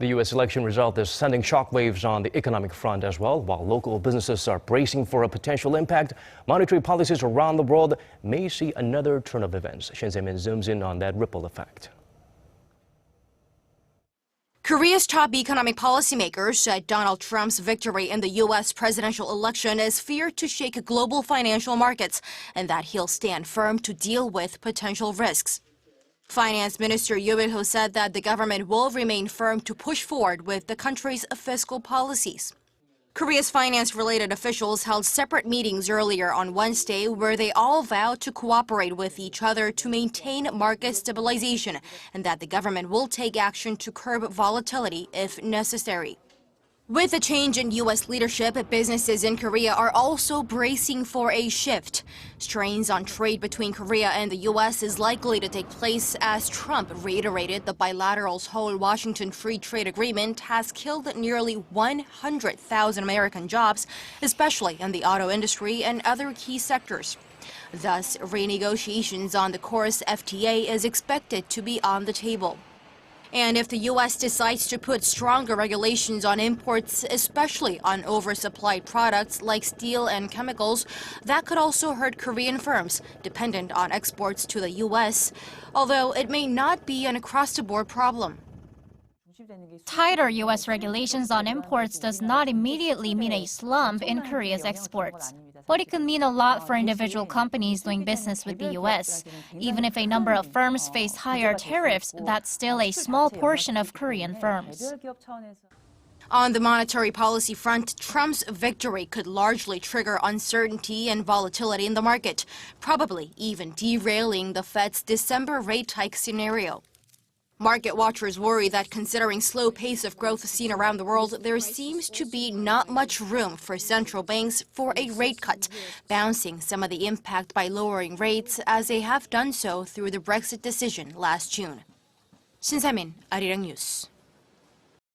The U.S. election result is sending shockwaves on the economic front as well. While local businesses are bracing for a potential impact, monetary policies around the world may see another turn of events. Shin Se-min zooms in on that ripple effect. Korea's top economic policymakers said Donald Trump's victory in the U.S. presidential election is feared to shake global financial markets and that he'll stand firm to deal with potential risks. Finance Minister Yoo Il-ho said that the government will remain firm to push forward with the country's fiscal policies. Korea's finance-related officials held separate meetings earlier on Wednesday where they all vowed to cooperate with each other to maintain market stabilization and that the government will take action to curb volatility if necessary. With a change in U.S. leadership, businesses in Korea are also bracing for a shift. Strains on trade between Korea and the U.S. is likely to take place as Trump reiterated the bilateral Seoul-Washington Free Trade Agreement has killed nearly 100,000 American jobs, especially in the auto industry and other key sectors. Thus, renegotiations on the course FTA is expected to be on the table. And if the U.S. decides to put stronger regulations on imports, especially on oversupplied products like steel and chemicals, that could also hurt Korean firms dependent on exports to the U.S., although it may not be an across-the-board problem. Tighter U.S. regulations on imports does not immediately mean a slump in Korea's exports. But it could mean a lot for individual companies doing business with the U.S. Even if a number of firms face higher tariffs, that's still a small portion of Korean firms. On the monetary policy front, Trump's victory could largely trigger uncertainty and volatility in the market, probably even derailing the Fed's December rate hike scenario. Market watchers worry that considering slow pace of growth seen around the world, there seems to be not much room for central banks for a rate cut, bouncing some of the impact by lowering rates as they have done so through the Brexit decision last June. Shin Se-min, Arirang News.